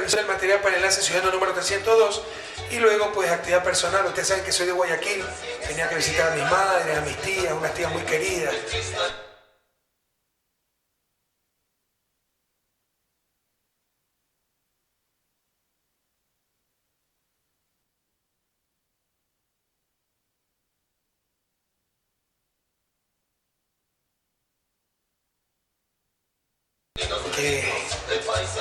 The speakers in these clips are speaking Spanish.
supervisión del material para el enlace ciudadano número 302 y luego pues actividad personal. Ustedes saben que soy de Guayaquil, tenía que visitar a mis madres, a mis tías, unas tías muy queridas. Que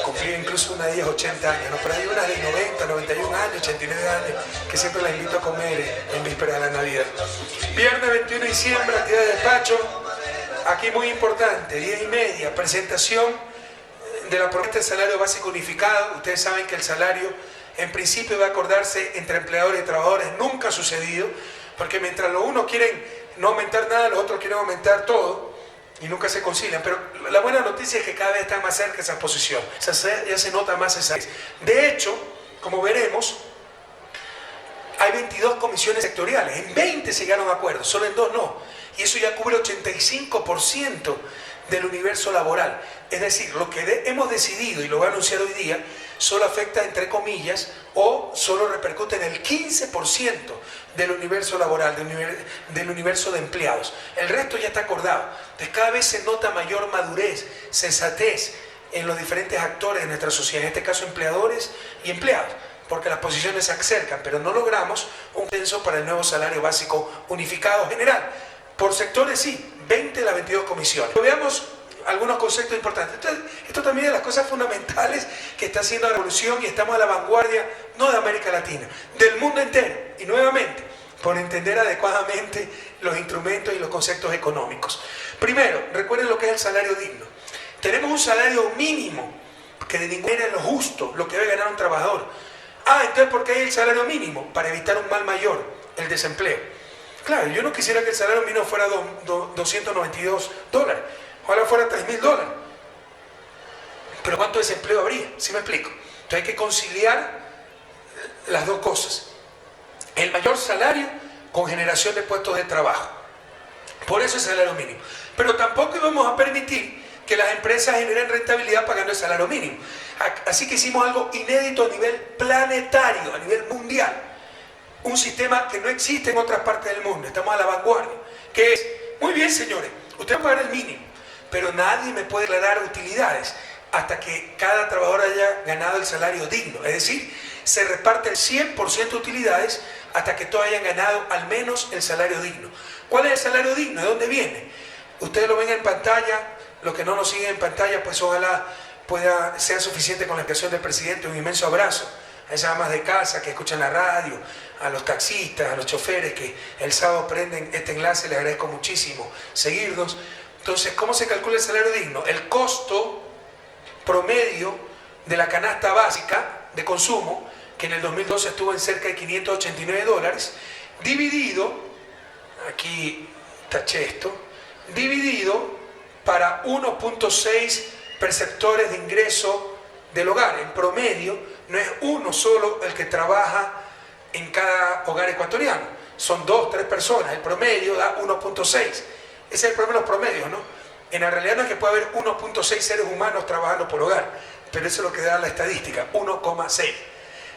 cumplió incluso una de ellas 80 años, ¿no? Pero hay una de 90, 91 años, 89 años, que siempre la invito a comer en víspera de la Navidad. Viernes 21 de diciembre, actividad de despacho. Aquí muy importante, 10:30, presentación de la propuesta de salario básico unificado. Ustedes saben que el salario en principio va a acordarse entre empleadores y trabajadores. Nunca ha sucedido, porque mientras los unos quieren no aumentar nada, los otros quieren aumentar todo. Y nunca se concilian, pero la buena noticia es que cada vez están más cerca esa posición, ya se nota más esa. De hecho, como veremos, hay 22 comisiones sectoriales, en 20 se llegaron a acuerdos, solo en 2 no, y eso ya cubre 85% del universo laboral. Es decir, lo que hemos decidido, y lo voy a anunciar hoy día, solo afecta entre comillas o solo repercute en el 15% del universo laboral, del universo de empleados. El resto ya está acordado. Entonces cada vez se nota mayor madurez, sensatez en los diferentes actores de nuestra sociedad, en este caso empleadores y empleados, porque las posiciones se acercan, pero no logramos un consenso para el nuevo salario básico unificado general. Por sectores sí, 20 de las 22 comisiones. Veamos algunos conceptos importantes. Entonces, esto también es de las cosas fundamentales que está haciendo la revolución y estamos a la vanguardia, no de América Latina, del mundo entero. Y nuevamente, por entender adecuadamente los instrumentos y los conceptos económicos. Primero, recuerden lo que es el salario digno. Tenemos un salario mínimo, que de ninguna manera es lo justo, lo que debe ganar un trabajador. Entonces, ¿por qué hay el salario mínimo? Para evitar un mal mayor, el desempleo. Claro, yo no quisiera que el salario mínimo fuera $292. Ojalá fuera $3.000. Pero ¿cuánto desempleo habría? ¿Sí me explico? Entonces hay que conciliar las dos cosas. El mayor salario con generación de puestos de trabajo. Por eso el salario mínimo. Pero tampoco íbamos a permitir que las empresas generen rentabilidad pagando el salario mínimo. Así que hicimos algo inédito a nivel planetario, a nivel mundial. Un sistema que no existe en otras partes del mundo. Estamos a la vanguardia. Que es, muy bien señores, ustedes van a pagar el mínimo, pero nadie me puede declarar utilidades hasta que cada trabajador haya ganado el salario digno. Es decir, se reparte el 100% de utilidades hasta que todos hayan ganado al menos el salario digno. ¿Cuál es el salario digno? ¿De dónde viene? Ustedes lo ven en pantalla, los que no nos siguen en pantalla, pues ojalá pueda ser suficiente con la expresión del presidente. Un inmenso abrazo a esas amas de casa que escuchan la radio, a los taxistas, a los choferes que el sábado prenden este enlace. Les agradezco muchísimo seguirnos. Entonces, ¿cómo se calcula el salario digno? El costo promedio de la canasta básica de consumo, que en el 2012 estuvo en cerca de $589, dividido, aquí taché esto, dividido para 1.6 perceptores de ingreso del hogar. En promedio, no es uno solo el que trabaja en cada hogar ecuatoriano, son 2, 3 personas, el promedio da 1.6. Ese es el problema de los promedios, ¿no? En la realidad no es que pueda haber 1.6 seres humanos trabajando por hogar, pero eso es lo que da la estadística, 1,6.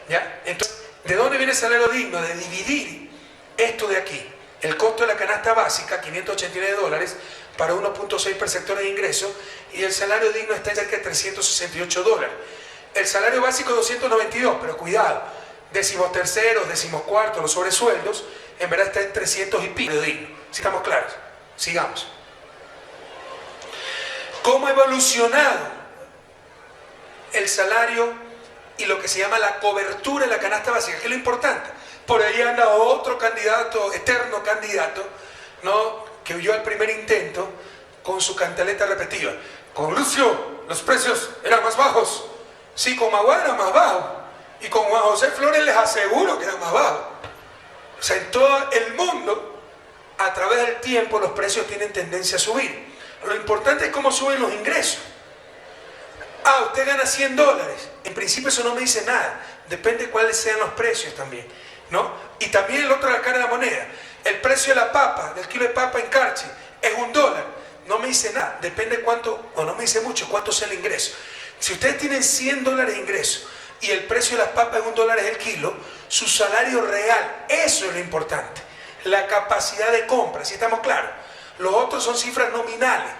¿Ya? Entonces, ¿de dónde viene el salario digno? De dividir esto de aquí, el costo de la canasta básica, $589, para 1.6 perceptores de ingresos, y el salario digno está en cerca de $368. El salario básico es 292, pero cuidado, décimos terceros, décimos cuartos, los sobresueldos, en verdad está en 300 y pico de digno. ¿Sí estamos claros? Sigamos. ¿Cómo ha evolucionado el salario y lo que se llama la cobertura de la canasta básica? Que es lo importante. Por ahí anda otro candidato, eterno candidato, ¿no?, que huyó al primer intento con su cantaleta repetida. Con Lucio los precios eran más bajos. Sí, con Magua era más bajo. Y con Juan José Flores les aseguro que eran más bajos. O sea, en todo el mundo, a través del tiempo, los precios tienen tendencia a subir. Lo importante es cómo suben los ingresos. Usted gana $100. En principio eso no me dice nada. Depende de cuáles sean los precios también, ¿no? Y también el otro, la cara de la moneda. El precio de la papa, del kilo de papa en Carchi, es $1. No me dice nada. Depende cuánto, o no me dice mucho, cuánto sea el ingreso. Si ustedes tienen $100 de ingreso y el precio de las papas en $1 el kilo, su salario real, eso es lo importante, la capacidad de compra, ¿sí estamos claros? Los otros son cifras nominales,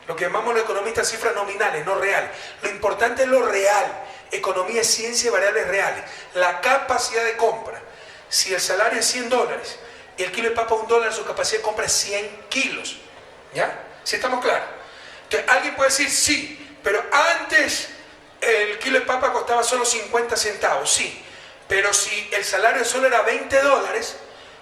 lo que llamamos los economistas cifras nominales, no reales. Lo importante es lo real. Economía es ciencia y variables reales. La capacidad de compra. Si el salario es $100 y el kilo de papa es $1, su capacidad de compra es 100 kilos. ¿Ya? ¿Sí estamos claros? Entonces, alguien puede decir, sí, pero antes el kilo de papa costaba solo 50 centavos. Sí, pero si el salario solo era $20,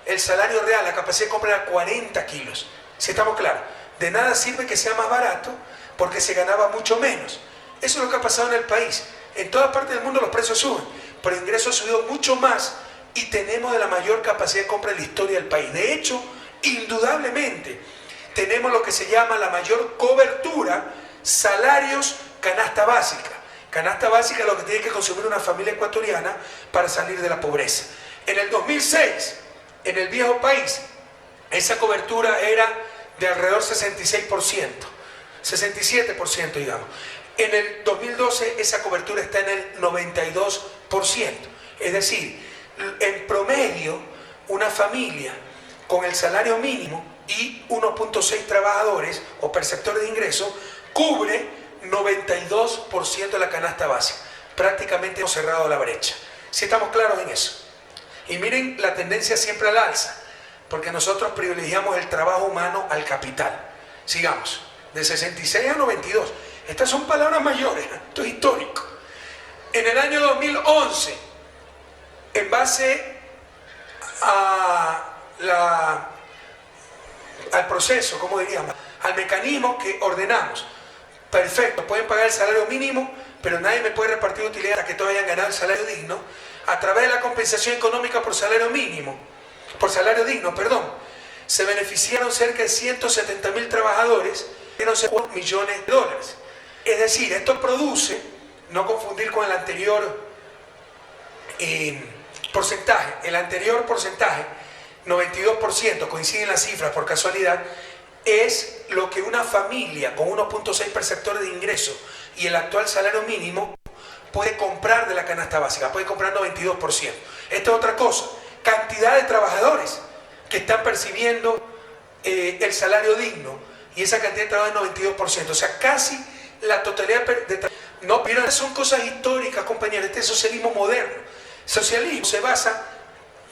el salario real, la capacidad de compra era 40 kilos. ¿Sí estamos claros? De nada sirve que sea más barato porque se ganaba mucho menos. Eso es lo que ha pasado en el país. En todas partes del mundo los precios suben, pero el ingreso ha subido mucho más y tenemos de la mayor capacidad de compra en la historia del país. De hecho, indudablemente, tenemos lo que se llama la mayor cobertura, salarios, canasta básica. Canasta básica es lo que tiene que consumir una familia ecuatoriana para salir de la pobreza. En el 2006, en el viejo país, esa cobertura era de alrededor 66%, 67% digamos. En el 2012 esa cobertura está en el 92%. Es decir, en promedio una familia con el salario mínimo y 1.6 trabajadores o perceptores de ingreso cubre 92% de la canasta básica. Prácticamente hemos cerrado la brecha. ¿Sí estamos claros en eso? Y miren la tendencia siempre al alza, porque nosotros privilegiamos el trabajo humano al capital. Sigamos, de 66 a 92. Estas son palabras mayores, esto es histórico. En el año 2011, en base al proceso, como diríamos, al mecanismo que ordenamos, perfecto, pueden pagar el salario mínimo, pero nadie me puede repartir utilidades hasta que todos hayan ganado el salario digno, a través de la compensación económica por salario mínimo, por salario digno, perdón, se beneficiaron cerca de 170.000 trabajadores, dieron $4 millones. Es decir, esto produce, no confundir con el anterior porcentaje, 92%, coinciden las cifras por casualidad, es lo que una familia con 1.6 perceptores de ingreso y el actual salario mínimo puede comprar de la canasta básica, puede comprar 92%. Esta es otra cosa, cantidad de trabajadores que están percibiendo el salario digno y esa cantidad de trabajadores es 92%, o sea, casi la totalidad de no, pero son cosas históricas, compañeros. Este es socialismo moderno. El socialismo se basa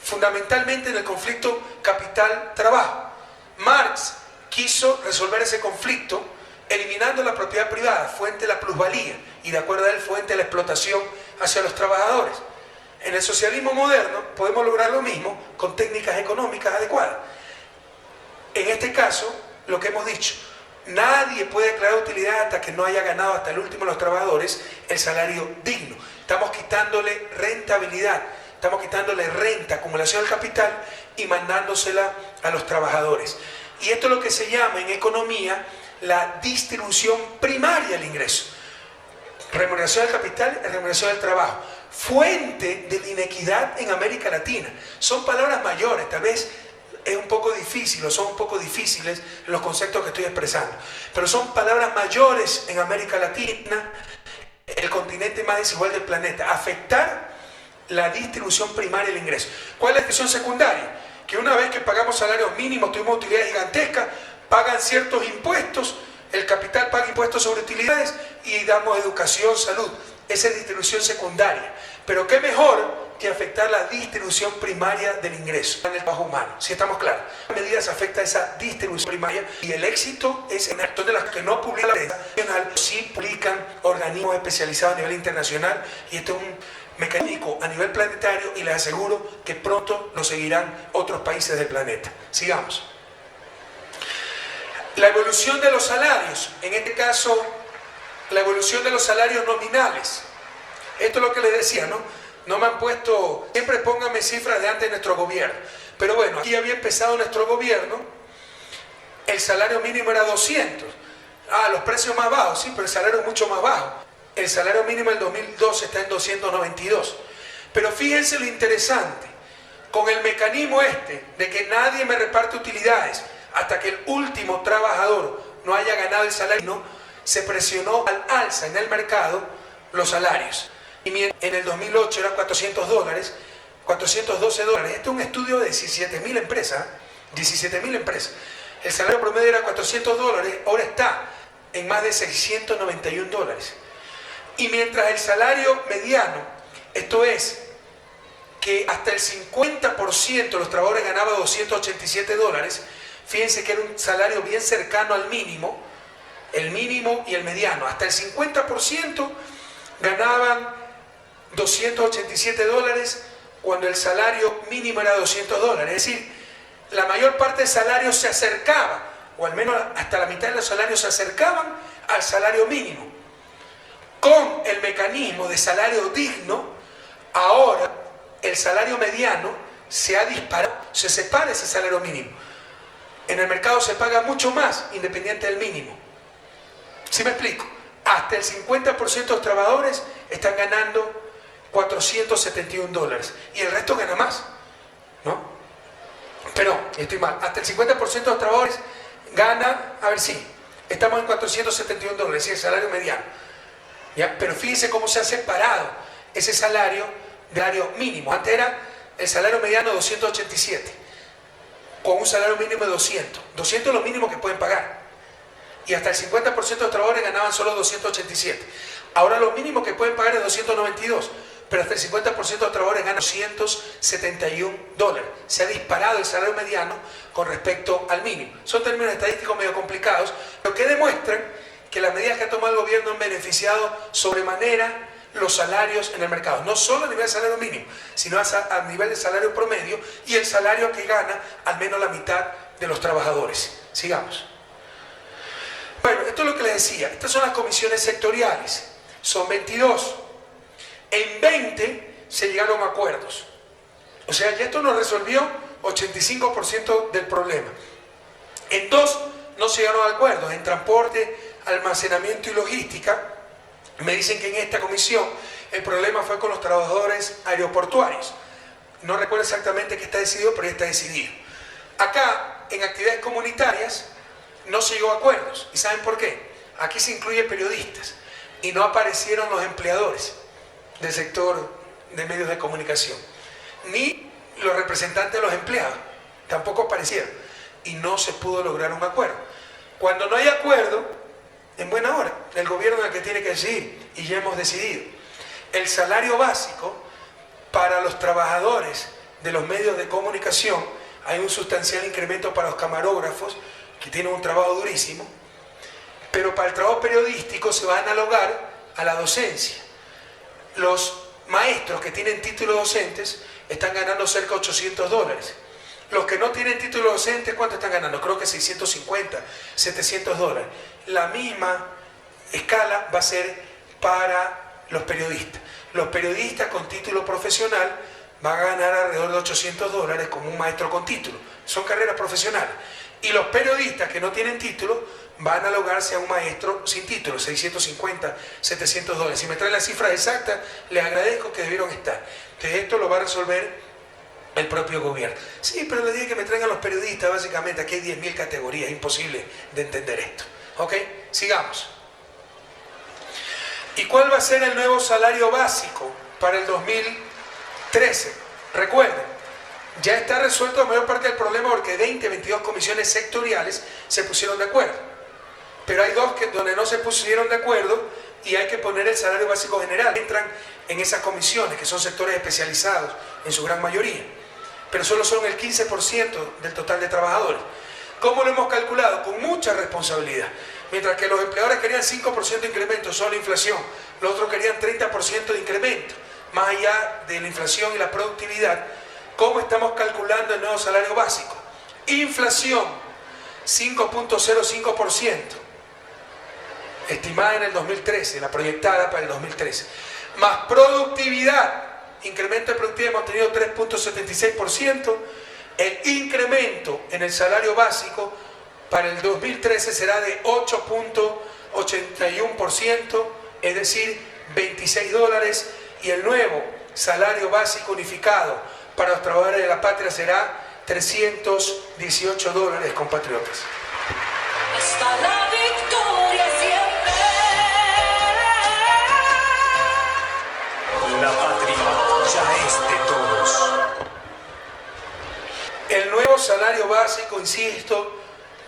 fundamentalmente en el conflicto capital-trabajo. Marx quiso resolver ese conflicto eliminando la propiedad privada, fuente de la plusvalía, y de acuerdo a él, fuente de la explotación hacia los trabajadores. En el socialismo moderno podemos lograr lo mismo con técnicas económicas adecuadas. En este caso, lo que hemos dicho, nadie puede declarar utilidad hasta que no haya ganado hasta el último de los trabajadores el salario digno. Estamos quitándole rentabilidad, estamos quitándole renta, acumulación del capital y mandándosela a los trabajadores. Y esto es lo que se llama en economía la distribución primaria del ingreso. Remuneración del capital y remuneración del trabajo. Fuente de la inequidad en América Latina. Son palabras mayores, tal vez es un poco difícil o son un poco difíciles los conceptos que estoy expresando, pero son palabras mayores en América Latina, el continente más desigual del planeta. Afectar la distribución primaria del ingreso. ¿Cuál es la distribución secundaria? Que una vez que pagamos salarios mínimos, tuvimos utilidades gigantescas, pagan ciertos impuestos, el capital paga impuestos sobre utilidades y damos educación, salud. Esa es distribución secundaria. Pero qué mejor que afectar la distribución primaria del ingreso en el trabajo humano. ¿Sí estamos claros? ¿En qué medidas afecta esa distribución primaria? Y el éxito es en actos de las que no publican la prensa nacional, sí publican organismos especializados a nivel internacional, y esto es un mecanismo a nivel planetario y les aseguro que pronto lo seguirán otros países del planeta. Sigamos. La evolución de los salarios, en este caso la evolución de los salarios nominales. Esto es lo que les decía, ¿no? No me han puesto, siempre pónganme cifras de antes de nuestro gobierno. Pero bueno, aquí había empezado nuestro gobierno, el salario mínimo era 200. Los precios más bajos, sí, pero el salario es mucho más bajo. El salario mínimo del 2012 está en 292. Pero fíjense lo interesante, con el mecanismo este de que nadie me reparte utilidades hasta que el último trabajador no haya ganado el salario, se presionó al alza en el mercado los salarios. y en el 2008 era $400, $412. Este es un estudio de 17.000 empresas, 17.000 empresas. El salario promedio era $400, ahora está en más de $691. Y mientras el salario mediano, esto es, que hasta el 50% de los trabajadores ganaba $287, fíjense que era un salario bien cercano al mínimo, el mínimo y el mediano. Hasta el 50% ganaban $287 cuando el salario mínimo era $200. Es decir, la mayor parte del salario se acercaba, o al menos hasta la mitad de los salarios se acercaban al salario mínimo. Con el mecanismo de salario digno, ahora el salario mediano se ha disparado, se separa ese salario mínimo. En el mercado se paga mucho más independiente del mínimo. ¿Sí me explico? Hasta el 50% de los trabajadores están ganando $471 y el resto gana más, ¿no? Pero, estoy mal, hasta el 50% de los trabajadores gana, a ver si, estamos en $471, es el salario mediano, ¿ya? Pero fíjense cómo se ha separado ese salario del salario mínimo. Antes era el salario mediano 287, con un salario mínimo de 200. 200 es lo mínimo que pueden pagar. Y hasta el 50% de los trabajadores ganaban solo 287. Ahora lo mínimo que pueden pagar es 292, pero hasta el 50% de los trabajadores ganan $271. Se ha disparado el salario mediano con respecto al mínimo. Son términos estadísticos medio complicados, pero que demuestran que las medidas que ha tomado el gobierno han beneficiado sobremanera los salarios en el mercado. No solo a nivel de salario mínimo, sino a nivel de salario promedio y el salario que gana al menos la mitad de los trabajadores. Sigamos. Bueno, esto es lo que les decía. Estas son las comisiones sectoriales. Son 22. En 20 se llegaron a acuerdos. O sea, ya esto nos resolvió 85% del problema. En 2 no se llegaron a acuerdos. En transporte, almacenamiento y logística, me dicen que en esta comisión el problema fue con los trabajadores aeroportuarios. No recuerdo exactamente qué está decidido, pero ya está decidido. Acá, en actividades comunitarias, no se llegó a acuerdos. ¿Y saben por qué? Aquí se incluye periodistas y no aparecieron los empleadores del sector de medios de comunicación, ni los representantes de los empleados, tampoco aparecieron, y no se pudo lograr un acuerdo. Cuando no hay acuerdo, en buena hora, el gobierno es el que tiene que decidir, y ya hemos decidido. El salario básico para los trabajadores de los medios de comunicación, hay un sustancial incremento para los camarógrafos, que tienen un trabajo durísimo, pero para el trabajo periodístico se va a analogar a la docencia. Los maestros que tienen títulos docentes están ganando cerca de $800. Los que no tienen título docente, ¿cuánto están ganando? Creo que $650, $700. La misma escala va a ser para los periodistas. Los periodistas con título profesional van a ganar alrededor de $800 como un maestro con título. Son carreras profesionales. Y los periodistas que no tienen título van a analogarse a un maestro sin título, $650, $700. Si me traen las cifras exactas, les agradezco que debieron estar. Entonces esto lo va a resolver el propio gobierno. Sí, pero les dije que me traigan los periodistas, básicamente. Aquí hay 10.000 categorías, es imposible de entender esto. ¿Ok? Sigamos. ¿Y cuál va a ser el nuevo salario básico para el 2013? Recuerden, ya está resuelto la mayor parte del problema porque 22 comisiones sectoriales se pusieron de acuerdo. Pero hay 2 donde no se pusieron de acuerdo y hay que poner el salario básico general. Entran en esas comisiones, que son sectores especializados en su gran mayoría, pero solo son el 15% del total de trabajadores. ¿Cómo lo hemos calculado? Con mucha responsabilidad. Mientras que los empleadores querían 5% de incremento, solo inflación, los otros querían 30% de incremento, más allá de la inflación y la productividad. ¿Cómo estamos calculando el nuevo salario básico? Inflación, 5.05%, estimada en el 2013, la proyectada para el 2013. Más productividad, incremento de productividad hemos tenido 3.76%, el incremento en el salario básico para el 2013 será de 8.81%, es decir, $26, y el nuevo salario básico unificado para los trabajadores de la patria será $318, compatriotas. Hasta la victoria siempre. básico, insisto,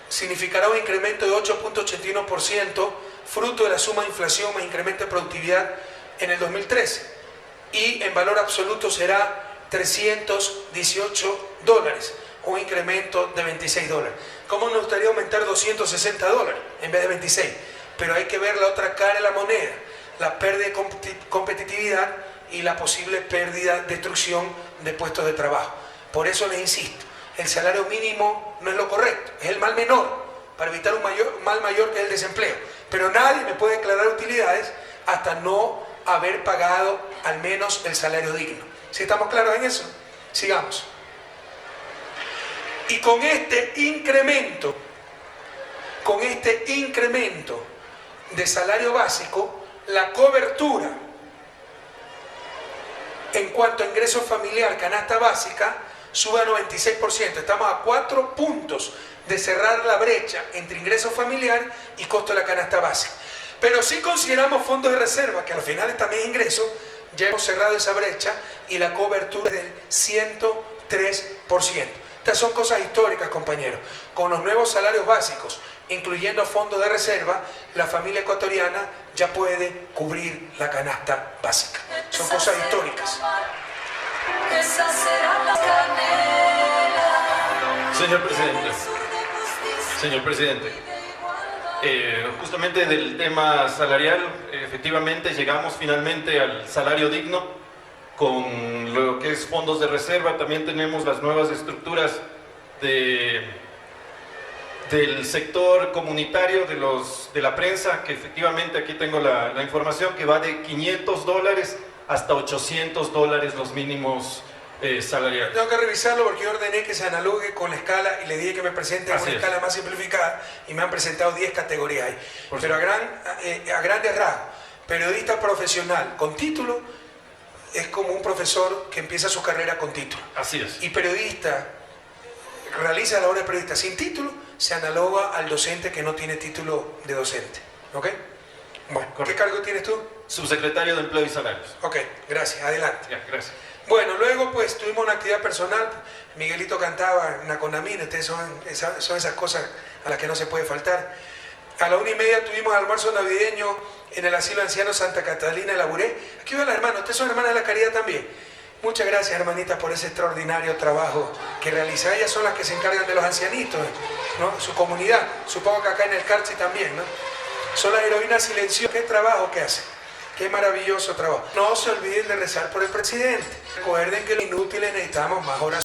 significará un incremento de 8.81%, fruto de la suma de inflación más incremento de productividad en el 2013. Y en valor absoluto será $318, un incremento de $26. ¿Cómo nos gustaría aumentar $260 en vez de 26? Pero hay que ver la otra cara de la moneda, la pérdida de competitividad y la posible pérdida, destrucción de puestos de trabajo. Por eso les insisto, el salario mínimo no es lo correcto, es el mal menor para evitar un mal mayor que es el desempleo. Pero nadie me puede declarar utilidades hasta no haber pagado al menos el salario digno. ¿Sí estamos claros en eso? Sigamos. Y con este incremento de salario básico, la cobertura en cuanto a ingreso familiar, canasta básica, sube a 96%. Estamos a 4 puntos de cerrar la brecha entre ingreso familiar y costo de la canasta básica. Pero si consideramos fondos de reserva, que al final es también ingreso, ya hemos cerrado esa brecha y la cobertura es del 103%. Estas son cosas históricas, compañeros. Con los nuevos salarios básicos, incluyendo fondos de reserva, la familia ecuatoriana ya puede cubrir la canasta básica. Son cosas históricas. Señor presidente, justamente del tema salarial, efectivamente llegamos finalmente al salario digno. Con lo que es fondos de reserva, también tenemos las nuevas estructuras del sector comunitario, de la prensa, que efectivamente aquí tengo la información, que va de $500 hasta $800 los mínimos salariales. Tengo que revisarlo porque yo ordené que se analogue con la escala y le dije que me presente una escala más simplificada y me han presentado 10 categorías ahí. Pero a grandes rasgos, periodista profesional con título es como un profesor que empieza su carrera con título. Así es. Y periodista realiza la obra de periodista sin título, se analoga al docente que no tiene título de docente. ¿Ok? Bueno, correcto. ¿Qué cargo tienes tú? Subsecretario de Empleo y Salarios. Ok, gracias. Adelante. Ya, gracias. Bueno, luego pues tuvimos una actividad personal. Miguelito cantaba Naconamina, ustedes son esas cosas a las que no se puede faltar. A la 1:30 tuvimos almuerzo navideño en el asilo de ancianos Santa Catalina de Laburé. Aquí van las hermanas, ustedes son hermanas de la caridad también. Muchas gracias, hermanitas, por ese extraordinario trabajo que realizan. Ellas son las que se encargan de los ancianitos, ¿no? Su comunidad. Supongo que acá en el Carchi también, ¿no? Son las heroínas silenciosas. ¿Qué trabajo que hacen? Qué maravilloso trabajo. No se olviden de rezar por el presidente. Recuerden que los inútiles necesitamos más oración.